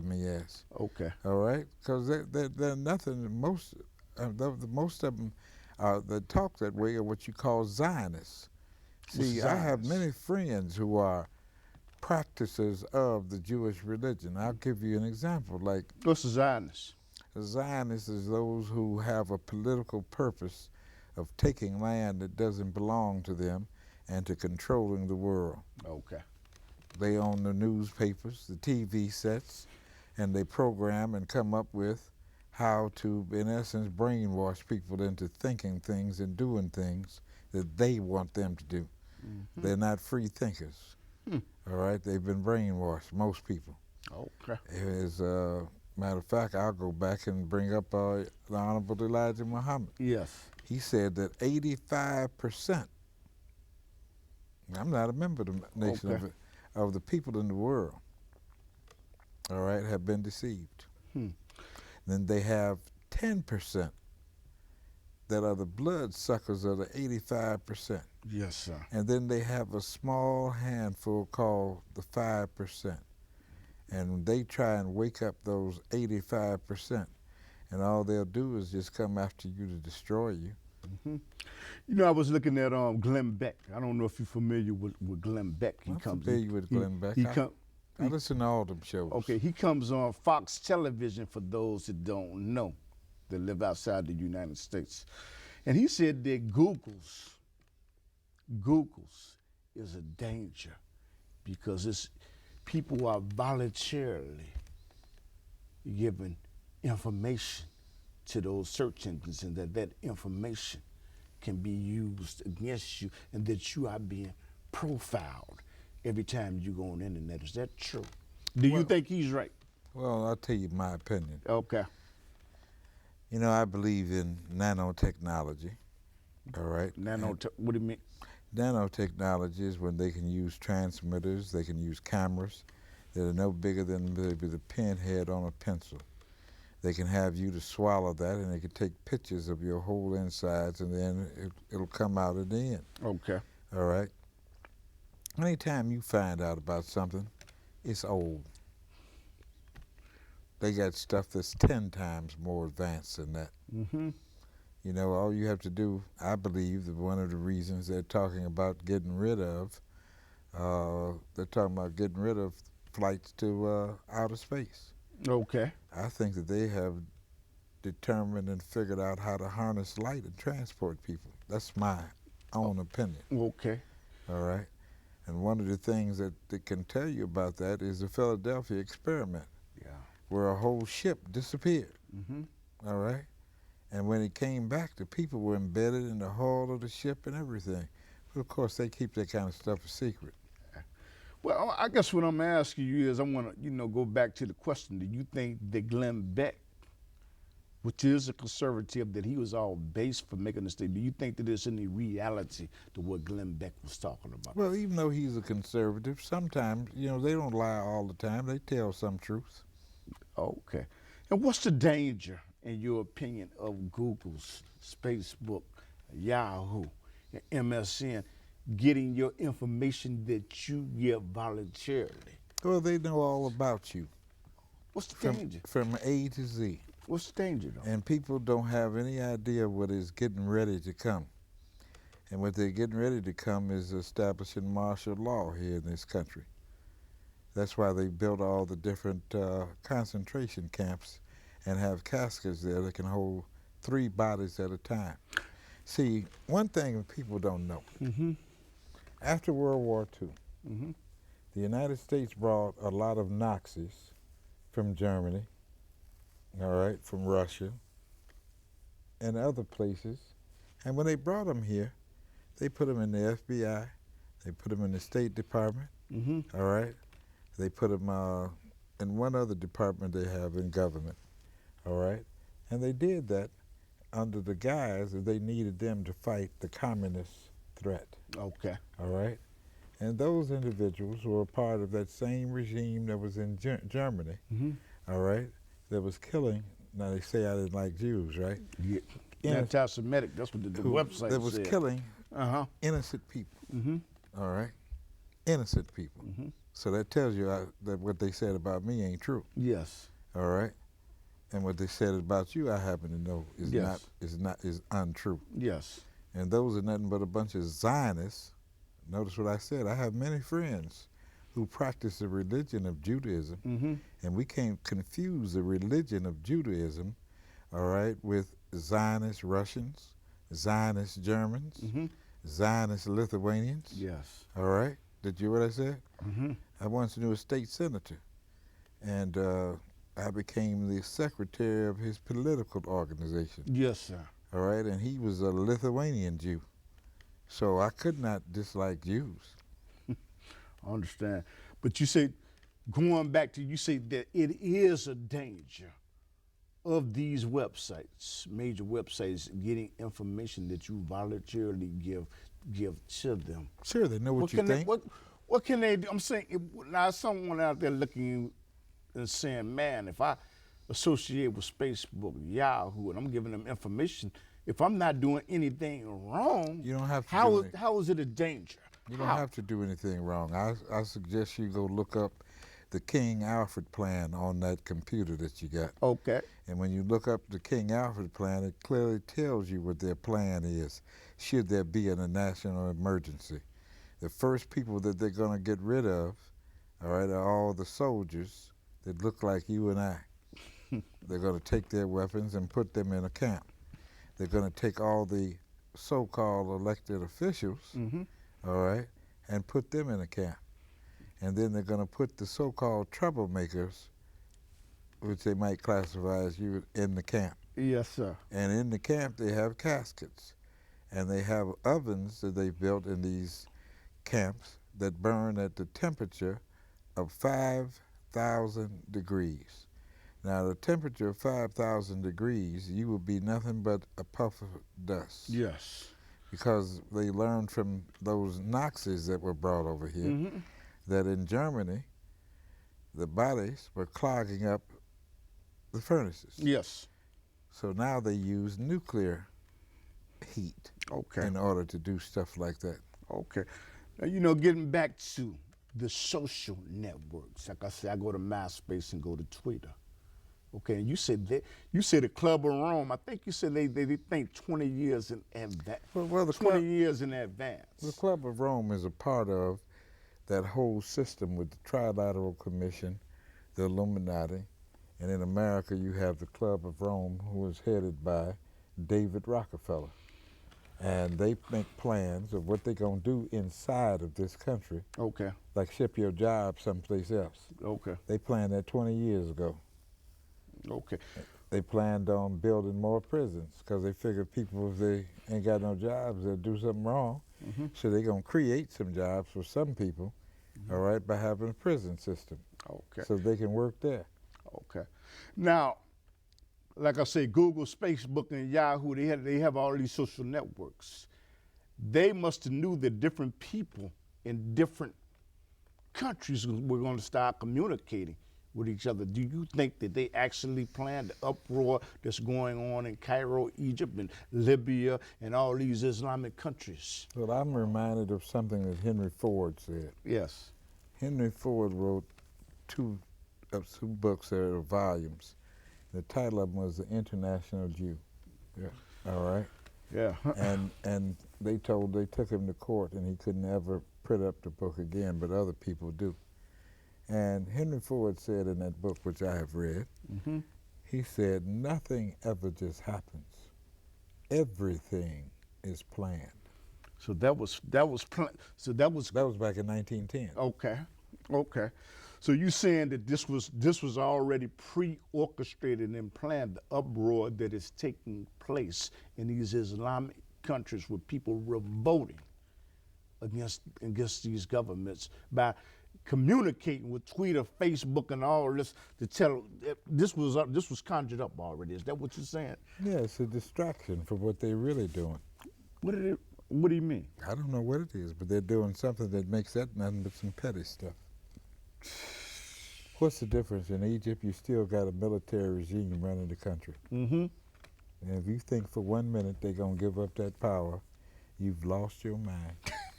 Let me ask. Okay. All right, because they're nothing. Most of them that talk that way are what you call Zionists. What's See, I have Zionist? many friends who are practices of the Jewish religion. I'll give you an example. Like What's a Zionist? Zionists is those who have a political purpose of taking land that doesn't belong to them and to controlling the world. Okay. They own the newspapers, the TV sets, and they program and come up with how to, in essence, brainwash people into thinking things and doing things that they want them to do. Mm-hmm. They're not free thinkers. Hmm. All right, they've been brainwashed, most people. Okay. As a matter of fact, I'll go back and bring up the Honorable Elijah Muhammad. Yes. He said that 85%, I'm not a member of the nation Okay. of the people in the world, all right, have been deceived. Hmm. Then they have 10% that are the blood suckers of the 85%. Yes, sir. And then they have a small handful called the 5%. And they try and wake up those 85%. And all they'll do is just come after you to destroy you. Mm-hmm. You know, I was looking at Glenn Beck. I don't know if you're familiar with Glenn Beck. I'm familiar with Glenn Beck. I listen to all them shows. Okay, he comes on Fox Television for those that don't know, that live outside the United States. And he said that Google's is a danger because it's people are voluntarily giving information to those search engines, and that information can be used against you, and that you are being profiled every time you go on the internet. Is that true? Do you think he's right? Well, I'll tell you my opinion. Okay. You know, I believe in nanotechnology, all right? What do you mean? Nanotechnology is when they can use transmitters, they can use cameras that are no bigger than maybe the pinhead on a pencil. They can have you to swallow that, and they can take pictures of your whole insides, and then it'll come out at the end. Okay. All right? Anytime you find out about something, it's old. They got stuff that's 10 times more advanced than that. Mm-hmm. You know, all you have to do, I believe, that one of the reasons they're talking about getting rid of, flights to outer space. Okay. I think that they have determined and figured out how to harness light and transport people. That's my own opinion. Okay. All right? And one of the things that they can tell you about that is the Philadelphia experiment, where a whole ship disappeared. Mm-hmm. All right? And when it came back, the people were embedded in the hull of the ship and everything. But of course, they keep that kind of stuff a secret. Well, I guess what I'm asking you is, I want to, go back to the question. Do you think that Glenn Beck, which is a conservative, that he was all based for making a statement? Do you think that there's any reality to what Glenn Beck was talking about? Well, even though he's a conservative, sometimes, they don't lie all the time. They tell some truth. Okay. And what's the danger, in your opinion, of Google's, Facebook, Yahoo, and MSN getting your information that you give voluntarily? Well, they know all about you. What's the danger? From A to Z. What's the danger, though? And people don't have any idea what is getting ready to come. And what they're getting ready to come is establishing martial law here in this country. That's why they built all the different concentration camps and have caskets there that can hold 3 bodies at a time. See, one thing people don't know. Mm-hmm. After World War II, Mm-hmm. the United States brought a lot of Nazis from Germany, all right, from Russia, and other places. And when they brought them here, they put them in the FBI, they put them in the State Department, Mm-hmm. all right? They put them in one other department they have in government, all right? And they did that under the guise that they needed them to fight the communist threat. Okay. All right? And those individuals were a part of that same regime that was in Germany, Mm-hmm. all right, that was killing, now they say I didn't like Jews, right? Yeah. Anti-Semitic, that's what the website said. That was killing Uh-huh. innocent people, Mm-hmm. all right? Innocent people. Mm-hmm. So that tells you that what they said about me ain't true. Yes. All right. And what they said about you, I happen to know Yes. is untrue. Yes. And those are nothing but a bunch of Zionists. Notice what I said. I have many friends who practice the religion of Judaism, Mm-hmm. and we can't confuse the religion of Judaism, all right, with Zionist Russians, Zionist Germans, Mm-hmm. Zionist Lithuanians. Yes. All right. Did you hear what I said? Mm-hmm. I once knew a state senator, and I became the secretary of his political organization. Yes, sir. All right, and he was a Lithuanian Jew, so I could not dislike Jews. I understand. But you say, going back to, you say that it is a danger of these websites, major websites, getting information that you voluntarily give to them. Sure, they know what you can they, think. what can they do? I'm saying, now someone out there looking and saying, man, if I associate with Facebook, Yahoo, and I'm giving them information, if I'm not doing anything wrong, You don't have to how do is, any- how is it a danger? You don't How? have to do anything wrong. I suggest you go look up the King Alfred plan on that computer that you got. Okay. And when you look up the King Alfred plan, it clearly tells you what their plan is, should there be a national emergency. The first people that they're going to get rid of, all right, are all the soldiers that look like you and I. They're going to take their weapons and put them in a camp. They're going to take all the so-called elected officials, Mm-hmm. all right, and put them in a camp. And then they're going to put the so-called troublemakers, which they might classify as you, in the camp. Yes, sir. And in the camp, they have caskets. And they have ovens that they've built in these camps that burn at the temperature of 5,000 degrees. Now, the temperature of 5,000 degrees, you will be nothing but a puff of dust. Yes. Because they learned from those Nazis that were brought over here Mm-hmm. that in Germany, the bodies were clogging up the furnaces. Yes. So now they use nuclear heat Okay. in order to do stuff like that. Okay. Now, getting back to the social networks, like I said, I go to MySpace and go to Twitter. Okay, and you said the Club of Rome. I think you said they think 20 years in advance. Well, the 20 club, years in advance. the Club of Rome is a part of that whole system with the Trilateral Commission, the Illuminati, and in America you have the Club of Rome, who is headed by David Rockefeller. And they make plans of what they're going to do inside of this country, Okay. like ship your job someplace else. Okay. They planned that 20 years ago. Okay. They planned on building more prisons because they figured people, if they ain't got no jobs, they'll do something wrong. Mm-hmm. So they're going to create some jobs for some people, all right, by having a prison system Okay. so they can work there. Okay. Now, like I say, Google, Facebook, and Yahoo, they have all these social networks. They must have knew that different people in different countries were going to start communicating with each other. Do you think that they actually planned the uproar that's going on in Cairo, Egypt, and Libya, and all these Islamic countries? Well, I'm reminded of something that Henry Ford said. Yes. Henry Ford wrote two books that are volumes. The title of them was The International Jew. Yeah. All right. Yeah. And they took him to court and he could never print up the book again, but other people do. And Henry Ford said in that book, which I have read, Mm-hmm. he said, nothing ever just happens. Everything is planned. So that was That was back in 1910. okay. Okay. So you saying that this was already pre-orchestrated and planned, the uproar that is taking place in these Islamic countries with people revolting against these governments by communicating with Twitter, Facebook, and all this to tell this was conjured up already. Is that what you're saying? Yeah, it's a distraction from what they're really doing. What do you mean? I don't know what it is, but they're doing something that makes that nothing but some petty stuff. What's the difference? In Egypt, you still got a military regime running the country. Mm-hmm. And if you think for 1 minute they're going to give up that power, you've lost your mind.